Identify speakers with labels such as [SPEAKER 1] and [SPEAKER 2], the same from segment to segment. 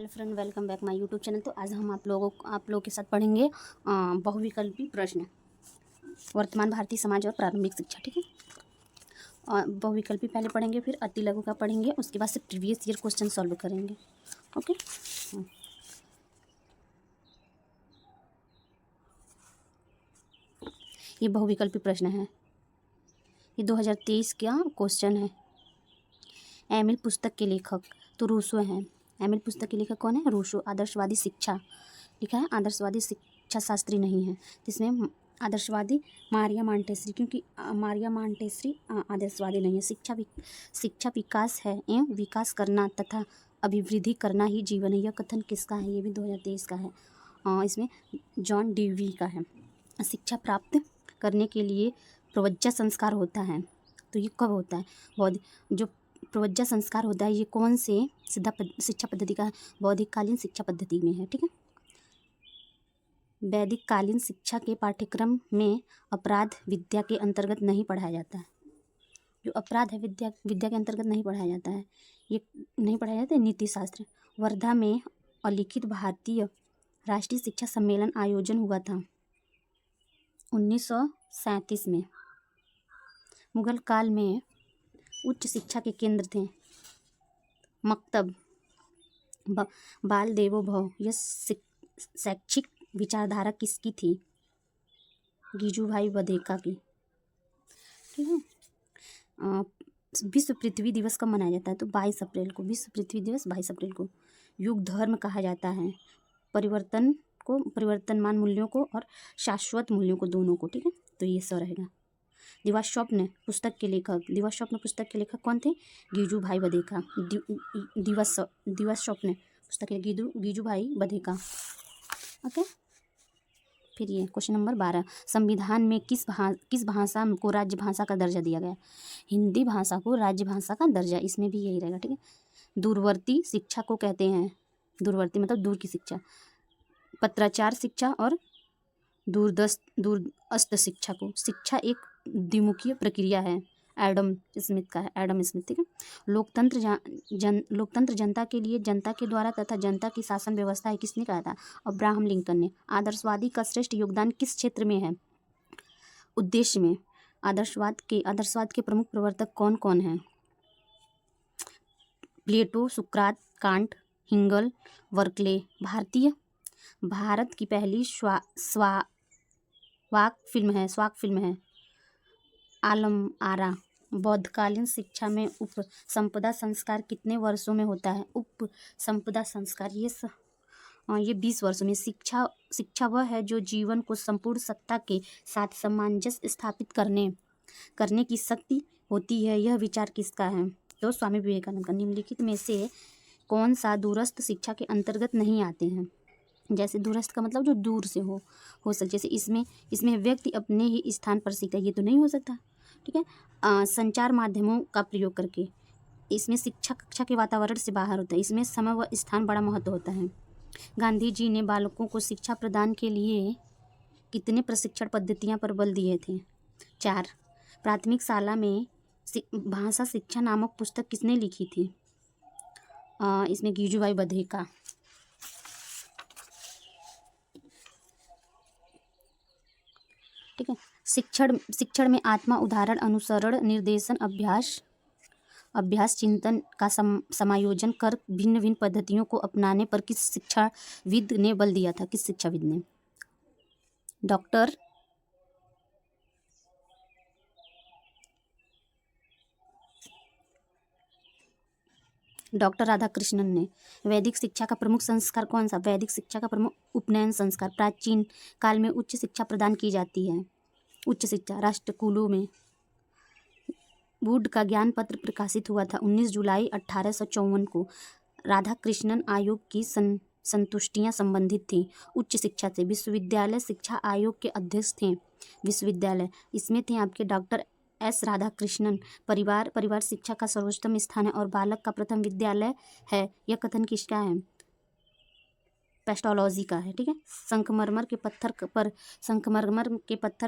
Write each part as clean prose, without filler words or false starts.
[SPEAKER 1] Hello friend, welcome back my YouTube channel. तो आज हम आप लोगों के साथ पढ़ेंगे बहुविकल्पी प्रश्न, वर्तमान भारतीय समाज और प्रारंभिक शिक्षा। ठीक है, और बहुविकल्पी पहले पढ़ेंगे, फिर अति लघु का पढ़ेंगे, उसके बाद से प्रीवियस ईयर क्वेश्चन सॉल्व करेंगे। ओके, ये बहुविकल्पी प्रश्न है, ये 2023 का क्वेश्चन है। एमिल पुस्तक के लेखक तो रूसो हैं। एमिल पुस्तक के लेखक कौन है? रूसो। आदर्शवादी शिक्षा लिखा है, आदर्शवादी शिक्षा शास्त्री नहीं है, इसमें आदर्शवादी मारिया मांटेसरी, क्योंकि मारिया मांटेसरी आदर्शवादी नहीं है। शिक्षा विकास है एवं विकास करना तथा अभिवृद्धि करना ही जीवन है। यह कथन किसका है? ये भी 2023 का है। इसमें जॉन डीवी का है। शिक्षा प्राप्त करने के लिए प्रवज्जा संस्कार होता है। तो ये कब होता है? जो प्रवज्जा संस्कार होता है, ये कौन से शिक्षा पद्धति का है? बौद्धिक कालीन शिक्षा पद्धति में है। ठीक है, वैदिक कालीन शिक्षा के पाठ्यक्रम में अपराध विद्या के अंतर्गत नहीं पढ़ाया जाता है। जो अपराध है विद्या के अंतर्गत नहीं पढ़ाया जाता है, ये नहीं पढ़ाया जाता है। नीति शास्त्र। वर्धा में अलिखित भारतीय राष्ट्रीय शिक्षा सम्मेलन आयोजन हुआ था 1937 में। मुगल काल में उच्च शिक्षा के केंद्र थे मकतब, बाल देवो भव। यह शैक्षिक विचारधारा किसकी थी? गीजूभाई बधेका की। ठीक है, विश्व पृथ्वी दिवस कब मनाया जाता है? तो 22 अप्रैल को। विश्व पृथ्वी दिवस 22 अप्रैल को। युग धर्म कहा जाता है परिवर्तनमान मूल्यों को और शाश्वत मूल्यों को, दोनों को। ठीक है, तो ये सब रहेगा। दिवास्वप्न पुस्तक के लेखक कौन थे? गीजूभाई बधेका। दिवास्वप्न पुस्तक के गीजूभाई बधेका। ओके, फिर ये क्वेश्चन नंबर 12, संविधान में किस भाषा को राज्य भाषा का दर्जा दिया गया? हिंदी भाषा को राज्य भाषा का दर्जा, इसमें भी यही रहेगा। ठीक है, दूरवर्ती शिक्षा को कहते हैं, दूरवर्ती मतलब दूर की शिक्षा, पत्राचार शिक्षा और दूरस्थ शिक्षा को। शिक्षा एक द्विमुखी प्रक्रिया है, एडम स्मिथ का है, एडम स्मिथ। ठीक है, लोकतंत्र जनता के लिए, जनता के द्वारा तथा जनता की शासन व्यवस्था है, किसने कहा था? अब्राहम लिंकन ने। आदर्शवादी का श्रेष्ठ योगदान किस क्षेत्र में है? उद्देश्य में। आदर्शवाद के प्रमुख प्रवर्तक कौन कौन हैं? प्लेटो, सुकरात, कांट, हिंगल, बर्कले। भारत की पहली स्वाक फिल्म है आलम आरा। बौद्धकालीन शिक्षा में उप संपदा संस्कार कितने वर्षों में होता है? उप संपदा संस्कार ये 20 वर्षों में। शिक्षा वह है जो जीवन को संपूर्ण सत्ता के साथ सामंजस्य स्थापित करने की शक्ति होती है। यह विचार किसका है? तो स्वामी विवेकानंद का। निम्नलिखित में से कौन सा दूरस्थ शिक्षा के अंतर्गत नहीं आते हैं? जैसे दूरस्थ का मतलब जो दूर से हो सकता, जैसे इसमें व्यक्ति अपने ही स्थान पर सीखता है, ये तो नहीं हो सकता। ठीक है, संचार माध्यमों का प्रयोग करके। इसमें शिक्षा कक्षा के वातावरण से बाहर होता है, इसमें समय व स्थान बड़ा महत्व होता है। गांधी जी ने बालकों को शिक्षा प्रदान के लिए कितने प्रशिक्षण पद्धतियां पर बल दिए थे? 4। प्राथमिक शाला में भाषा शिक्षा नामक पुस्तक किसने लिखी थी? इसमें गीजूभाई बधेका। ठीक है, शिक्षण में आत्मा, उदाहरण, अनुसरण, निर्देशन, अभ्यास चिंतन का समायोजन कर भिन्न भिन्न पद्धतियों को अपनाने पर किस शिक्षाविद ने बल दिया था? किस शिक्षाविद ने? डॉक्टर राधाकृष्णन ने। वैदिक शिक्षा का प्रमुख संस्कार कौन सा? वैदिक शिक्षा का प्रमुख उपनयन संस्कार। प्राचीन काल में उच्च शिक्षा प्रदान की जाती है, उच्च शिक्षा राष्ट्रकुलों में। वुड का ज्ञान पत्र प्रकाशित हुआ था 19 जुलाई 1854 को। राधाकृष्णन आयोग की संतुष्टियां संबंधित थी उच्च शिक्षा से। विश्वविद्यालय शिक्षा आयोग के अध्यक्ष थे विश्वविद्यालय, इसमें थे आपके डॉक्टर एस राधाकृष्णन। परिवार शिक्षा का सर्वोत्तम स्थान है और बालक का प्रथम विद्यालय है। यह कथन किसका है? पेस्टोलॉजी का है। ठीक है, संगमरमर के पत्थर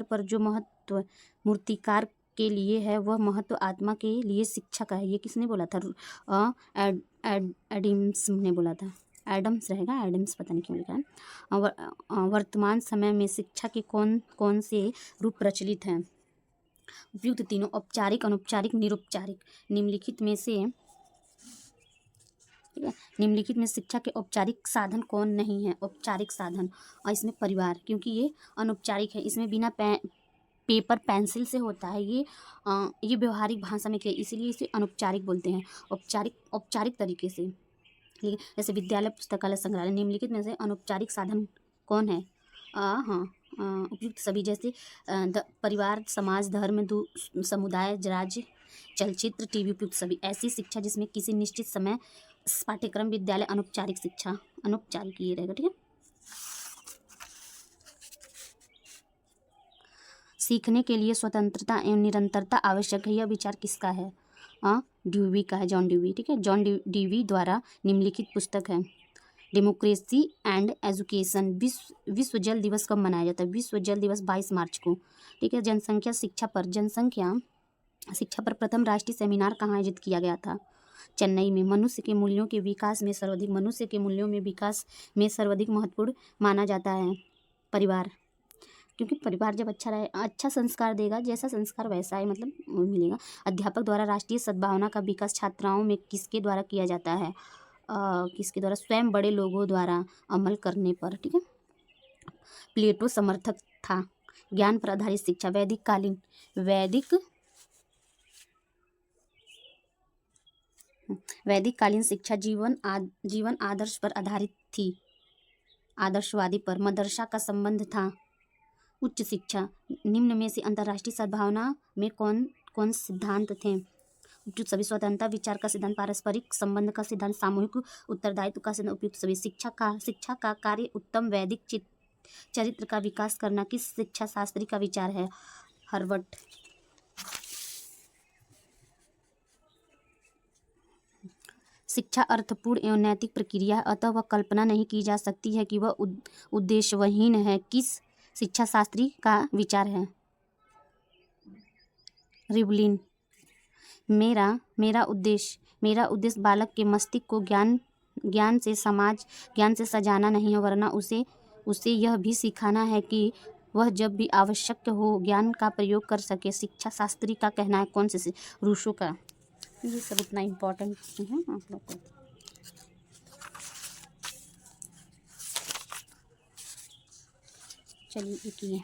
[SPEAKER 1] पर जो महत्व मूर्तिकार के लिए है, वह महत्व आत्मा के लिए शिक्षा का है। ये किसने बोला था? एडम्स ने बोला था। एडम्स रहेगा, एडम्स पता नहीं क्यों लिखा है। वर्तमान समय में शिक्षा के कौन कौन से रूप प्रचलित हैं? उपयुक्त तीनों, औपचारिक, अनौपचारिक, निरौपचारिक। निम्नलिखित में से, ठीक है, निम्नलिखित में शिक्षा के औपचारिक साधन कौन नहीं है? औपचारिक साधन, और इसमें परिवार, क्योंकि ये अनौपचारिक है, इसमें बिना पेपर पेंसिल से होता है, ये व्यवहारिक भाषा में किया, इसीलिए इसे अनौपचारिक बोलते हैं। औपचारिक तरीके से, ठीक है, जैसे विद्यालय, पुस्तकालय, संग्रहालय। निम्नलिखित में से अनौपचारिक साधन कौन है? हाँ, उपयुक्त सभी, जैसे परिवार, समाज, धर्म, समुदाय, राज्य, चलचित्र, टीवी। उपयुक्त सभी। ऐसी शिक्षा जिसमें किसी निश्चित समय पाठ्यक्रम, विद्यालय। अनौपचारिक शिक्षा, अनौपचारिक ये रहेगा, ठीक है। सीखने के लिए स्वतंत्रता एवं निरंतरता आवश्यक है, यह विचार किसका है? ड्यूवी का है, जॉन ड्यूवी, ठीक है। जॉन ड्यूवी द्वारा निम्नलिखित पुस्तक है डेमोक्रेसी एंड एजुकेशन। विश्व जल दिवस कब मनाया जाता है? विश्व जल दिवस 22 मार्च को, ठीक है। जनसंख्या शिक्षा पर प्रथम राष्ट्रीय सेमिनार कहाँ आयोजित किया गया था? चेन्नई में। मनुष्य के मूल्यों के विकास में सर्वाधिक महत्वपूर्ण माना जाता है परिवार, क्योंकि परिवार जब अच्छा संस्कार देगा, जैसा संस्कार वैसा ही मतलब मिलेगा। अध्यापक द्वारा राष्ट्रीय सद्भावना का विकास छात्राओं में किसके द्वारा किया जाता है? किसके द्वारा? स्वयं बड़े लोगों द्वारा अमल करने पर, ठीक है। प्लेटो समर्थक था ज्ञान पर आधारित शिक्षा। वैदिक कालीन शिक्षा जीवन आदर्श पर आधारित थी, आदर्शवादी पर। मदरसा का संबंध था उच्च शिक्षा। निम्न में से अंतर्राष्ट्रीय सद्भावना में कौन कौन सिद्धांत थे? उपयुक्त सभी। स्वतंत्रता विचार का सिद्धांत, पारस्परिक संबंध का सिद्धांत, सामूहिक उत्तरदायित्व का सिद्धांत। उपयुक्त सभी। शिक्षा का कार्य उत्तम वैदिक चरित्र का विकास करना किस शिक्षा शास्त्री का विचार है? हर्बर्ट। शिक्षा अर्थपूर्ण एवं नैतिक प्रक्रिया है, अतः वह कल्पना नहीं की जा सकती है कि वह उद्देश्यहीन है, किस शिक्षा शास्त्री का विचार है? रिवलिन। मेरा उद्देश्य बालक के मस्तिष्क को ज्ञान से सजाना नहीं है, वरना उसे यह भी सिखाना है कि वह जब भी आवश्यक हो ज्ञान का प्रयोग कर सके। शिक्षा शास्त्री का कहना है। कौन से? रूसो का। ये सब इतना इम्पोर्टेंट है आप लोग को। चलिए एक ये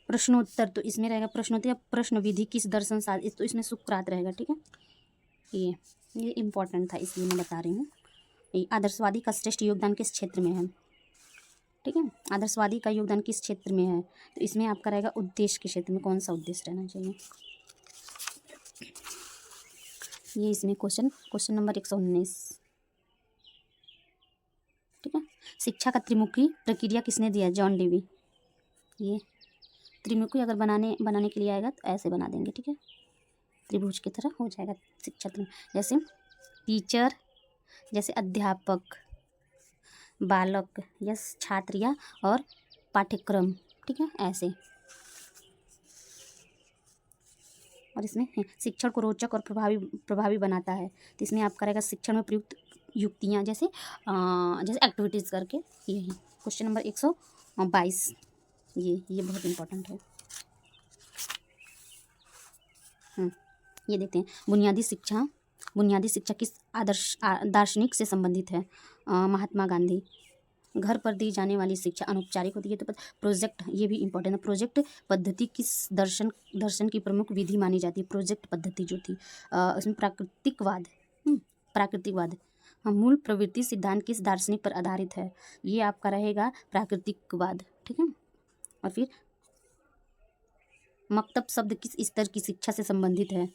[SPEAKER 1] प्रश्नोत्तर, तो इसमें रहेगा प्रश्नोत्तर या प्रश्न विधि किस दर्शन शास्त्र, तो इसमें सुकरात रहेगा, ठीक है। ये इम्पोर्टेंट था, इसलिए मैं बता रही हूँ। आदर्शवादी का श्रेष्ठ योगदान किस क्षेत्र में है? ठीक है, आदर्शवादी का योगदान किस क्षेत्र में है? तो इसमें आपका रहेगा उद्देश्य के क्षेत्र में। कौन सा उद्देश्य रहना चाहिए? ये इसमें क्वेश्चन नंबर 119, ठीक है। शिक्षा का त्रिमुखी प्रक्रिया किसने दिया? John Dewey. ये त्रिमुखी अगर बनाने के लिए आएगा तो ऐसे बना देंगे, ठीक है, त्रिभुज की तरह हो जाएगा शिक्षा। जैसे टीचर, जैसे अध्यापक, बालक या छात्र या और पाठ्यक्रम, ठीक है, ऐसे। और इसमें शिक्षण को रोचक और प्रभावी बनाता है, तो इसमें आपका रहेगा शिक्षण में प्रयुक्त युक्तियाँ, जैसे एक्टिविटीज़ करके। यही क्वेश्चन नंबर 122, ये बहुत इम्पोर्टेंट है। ये देखते हैं, बुनियादी शिक्षा किस दार्शनिक से संबंधित है? महात्मा गांधी। घर पर दी जाने वाली शिक्षा अनौपचारिक होती है, तो प्रोजेक्ट, ये भी इम्पोर्टेंट है। प्रोजेक्ट पद्धति किस दर्शन की प्रमुख विधि मानी जाती है? प्रोजेक्ट पद्धति जो थी, उसमें प्राकृतिकवाद। मूल प्रवृत्ति सिद्धांत किस दार्शनिक पर आधारित है? ये आपका रहेगा प्राकृतिकवाद, ठीक है। और फिर मकतब शब्द किस स्तर की शिक्षा से संबंधित है?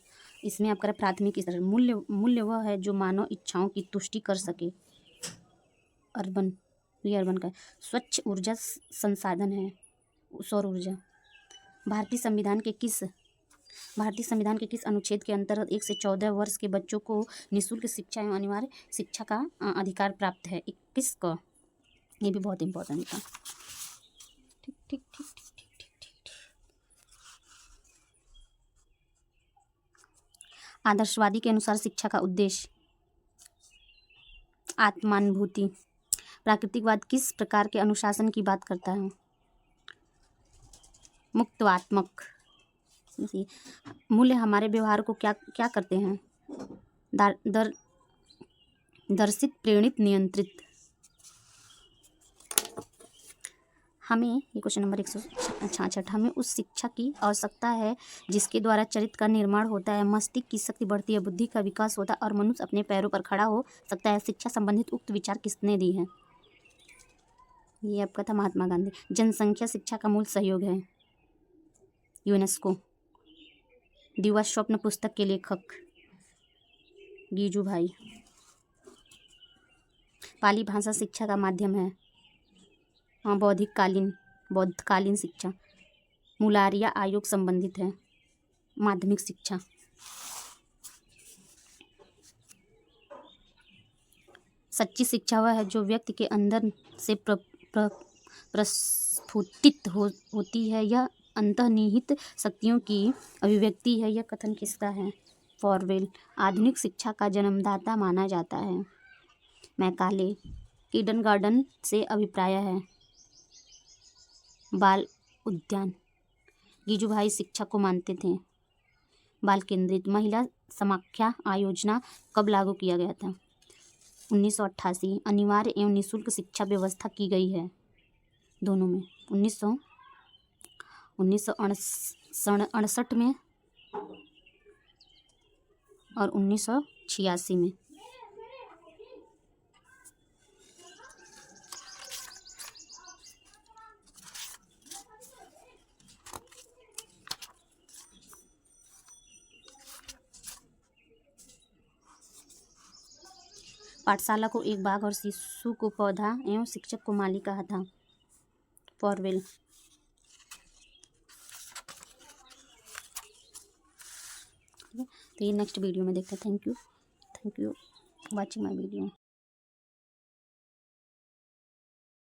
[SPEAKER 1] इसमें आपका प्राथमिक स्तर। मूल्य वह है जो मानव इच्छाओं की तुष्टि कर सके। अर्बन का। स्वच्छ ऊर्जा संसाधन है, सौर ऊर्जा। भारतीय संविधान के किस अनुच्छेद के अंतर्गत 1 से 14 वर्ष के बच्चों को निःशुल्क शिक्षा एवं अनिवार्य शिक्षा का अधिकार प्राप्त है? 21 का। ये भी बहुत इम्पोर्टेंट था। ठीक। आदर्शवादी के अनुसार शिक्षा का उद्देश्य आत्मानुभूति। प्राकृतिकवाद किस प्रकार के अनुशासन की बात करता है? मुक्तवात्मक। मूल्य हमारे व्यवहार को क्या क्या करते हैं? दर्शित, प्रेरित, नियंत्रित। हमें, ये क्वेश्चन नंबर 166, हमें उस शिक्षा की आवश्यकता है जिसके द्वारा चरित्र का निर्माण होता है, मस्तिष्क की शक्ति बढ़ती है, बुद्धि का विकास होता है और मनुष्य अपने पैरों पर खड़ा हो सकता है। शिक्षा संबंधित उक्त विचार किसने दी है? ये आपका था महात्मा गांधी। जनसंख्या शिक्षा का मूल सहयोग है, यूनेस्को। दिवा स्वप्न पुस्तक के लेखक गीजू भाई। पाली भाषा शिक्षा का माध्यम है, बौद्धकालीन शिक्षा। मुलारिया आयोग संबंधित है, माध्यमिक शिक्षा। सच्ची शिक्षा वह है जो व्यक्ति के अंदर से प्रस्फुटित होती है, यह अंतर्निहित शक्तियों की अभिव्यक्ति है। यह कथन किसका है? फॉरवेल। आधुनिक शिक्षा का जन्मदाता माना जाता है, मैकाले। किंडरगार्टन से अभिप्राय है, बाल उद्यान। गीजूभाई शिक्षा को मानते थे बाल केंद्रित। महिला समाख्या आयोजना कब लागू किया गया था? 1988। अनिवार्य एवं निःशुल्क शिक्षा व्यवस्था की गई है दोनों में, 1968 में और 1986 में। पाठशाला को एक बाग और शिशु को पौधा एवं शिक्षक को माली कहा था, फॉरवेल। तो ये नेक्स्ट वीडियो में देखते हैं। Thank you watching my video.